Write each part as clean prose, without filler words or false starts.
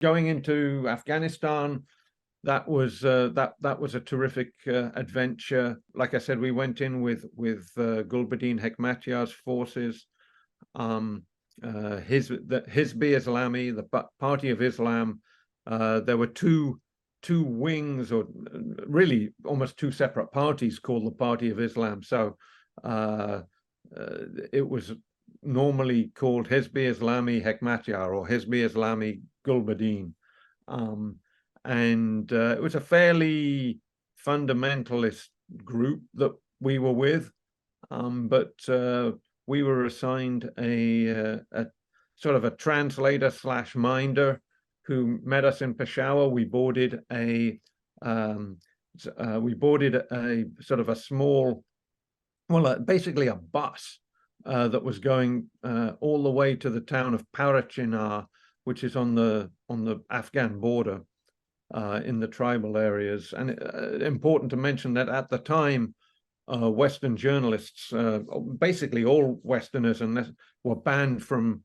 going into Afghanistan, that was that was a terrific adventure. Like I said, we went in with Gulbuddin Hekmatyar's forces, Hizb Islami, the Party of Islam. There were two wings, or really almost two separate parties, called the Party of Islam. So it was normally called Hizb Islami Hekmatyar or Hizb Islami Gulbuddin. And it was a fairly fundamentalist group that we were with, but we were assigned a sort of a translator slash minder who met us in Peshawar. We boarded a sort of a small, well, basically a bus that was going all the way to the town of Parachinar, which is on the Afghan border. In the tribal areas. And important to mention that at the time, Western journalists, basically all Westerners, were banned from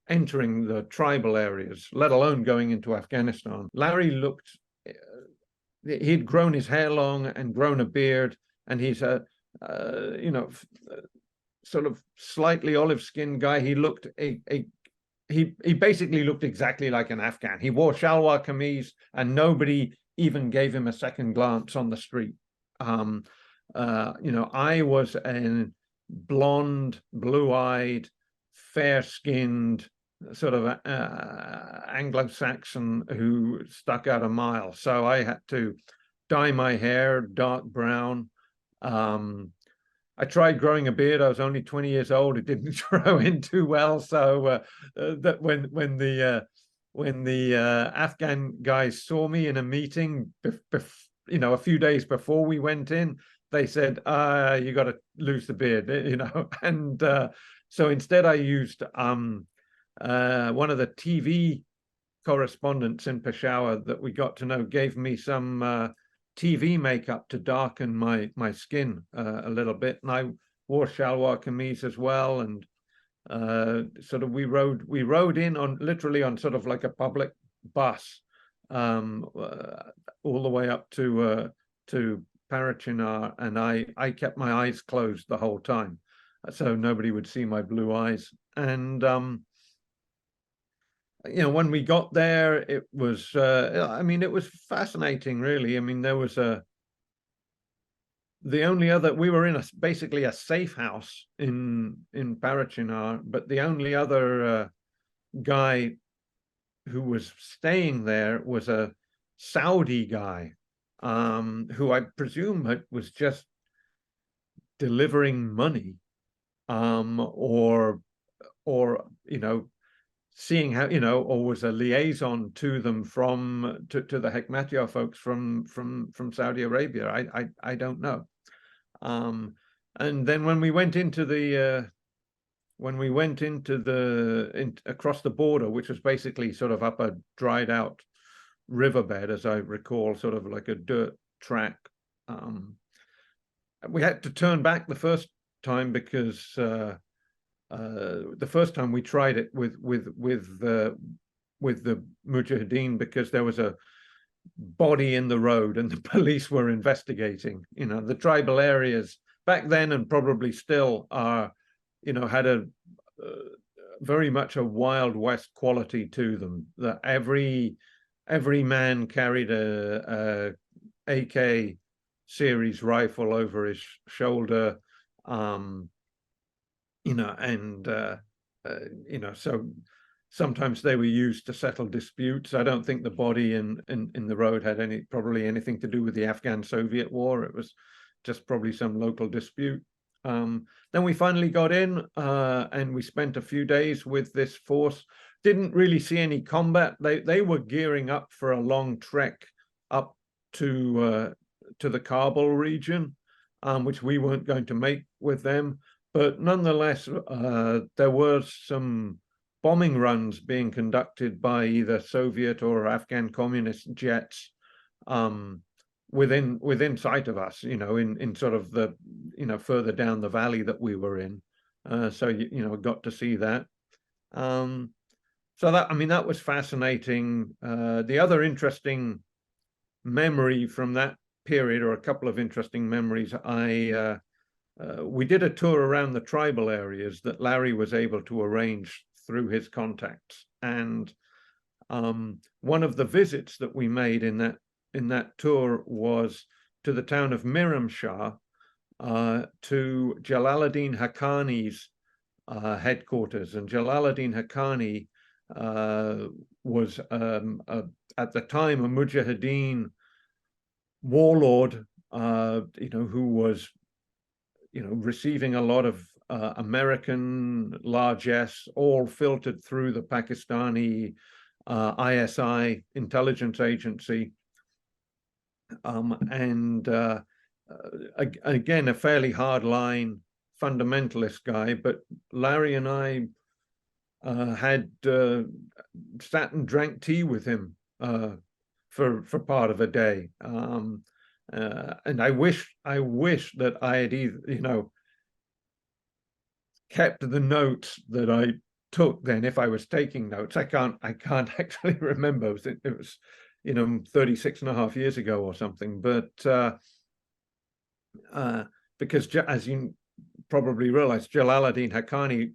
entering the tribal areas, let alone going into Afghanistan. Larry looked, he'd grown his hair long and grown a beard, and he's a, sort of slightly olive-skinned guy. He looked he basically looked exactly like an Afghan. He wore shalwar kameez, and nobody even gave him a second glance on the street. I was a blonde, blue-eyed, fair-skinned sort of Anglo-Saxon who stuck out a mile. So I had to dye my hair dark brown. I tried growing a beard. I was only 20 years old. It didn't grow in too well. So that when the Afghan guys saw me in a meeting, a few days before we went in, they said, "You got to lose the beard," And so instead, I used one of the TV correspondents in Peshawar that we got to know gave me some TV makeup to darken my skin a little bit, and I wore shalwar kameez as well, and sort of we rode in on literally on sort of like a public bus all the way up to Parachinar, and I kept my eyes closed the whole time, so nobody would see my blue eyes. And when we got there, it was, it was fascinating, really. I mean, there was we were in basically a safe house in Parachinar, but the only other guy who was staying there was a Saudi guy, who I presume was just delivering money, or seeing how, or was a liaison to them to the Hekmatyar folks from Saudi Arabia. I don't know. And then when we went into across the border, which was basically sort of up a dried out riverbed, as I recall, sort of like a dirt track, we had to turn back the first time because the first time we tried it with the Mujahideen, because there was a body in the road and the police were investigating. The tribal areas back then, and probably still are, had a very much a Wild West quality to them. That every man carried a AK series rifle over his shoulder. So sometimes they were used to settle disputes. I don't think the body in the road had probably anything to do with the Afghan-Soviet War. It was just probably some local dispute. Then we finally got in, and we spent a few days with this force. Didn't really see any combat. They were gearing up for a long trek up to the Kabul region, which we weren't going to make with them. But nonetheless, there were some bombing runs being conducted by either Soviet or Afghan communist jets within sight of us, in sort of the, further down the valley that we were in. So, got to see that. So that, I mean, that was fascinating. The other interesting memory from that period, or a couple of interesting memories, we did a tour around the tribal areas that Larry was able to arrange through his contacts. And one of the visits that we made in that tour was to the town of Miramshah, to Jalaluddin Haqqani's headquarters. And Jalaluddin Haqqani was at the time a Mujahideen warlord, who was, receiving a lot of American largesse, all filtered through the Pakistani ISI intelligence agency, and again, a fairly hard-line fundamentalist guy. But Larry and I had sat and drank tea with him for part of a day, and I wish that I had either, kept the notes that I took then, if I was taking notes. I can't actually remember. It was 36 and a half years ago or something. But because, as you probably realize, Jalaluddin Haqqani,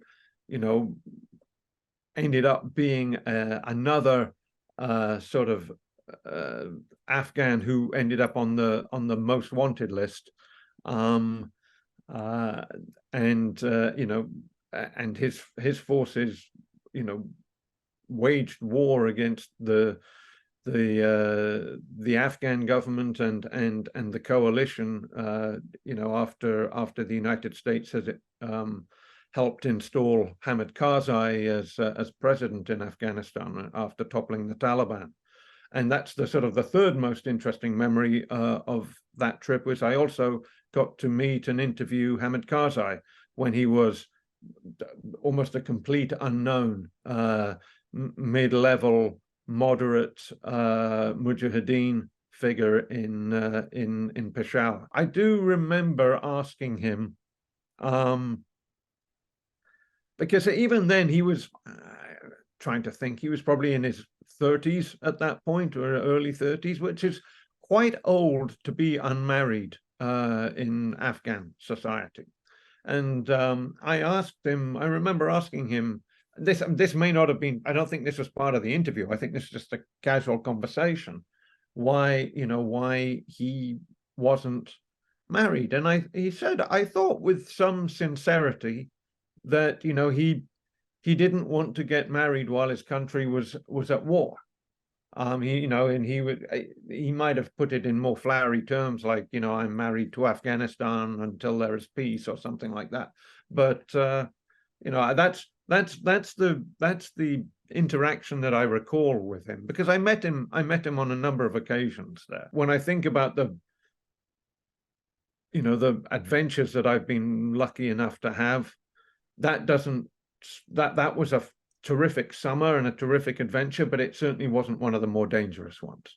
ended up being another sort of Afghan who ended up on the most wanted list, and his forces, waged war against the Afghan government and the coalition, after the United States has helped install Hamid Karzai as president in Afghanistan after toppling the Taliban. And that's the sort of the third most interesting memory of that trip, was I also got to meet and interview Hamid Karzai when he was almost a complete unknown, mid-level, moderate Mujahideen figure in Peshawar. I do remember asking him, because even then he was trying to think, he was probably in his 30s at that point, or early 30s, which is quite old to be unmarried in Afghan society. And I remember asking him, this may not have been, I don't think this was part of the interview, I think this is just a casual conversation, why he wasn't married. And he said, I thought with some sincerity that he didn't want to get married while his country was at war. He might have put it in more flowery terms, like, I'm married to Afghanistan until there is peace, or something like that. But that's the interaction that I recall with him, because I met him on a number of occasions there. When I think about the adventures that I've been lucky enough to have, that was a terrific summer and a terrific adventure, but it certainly wasn't one of the more dangerous ones.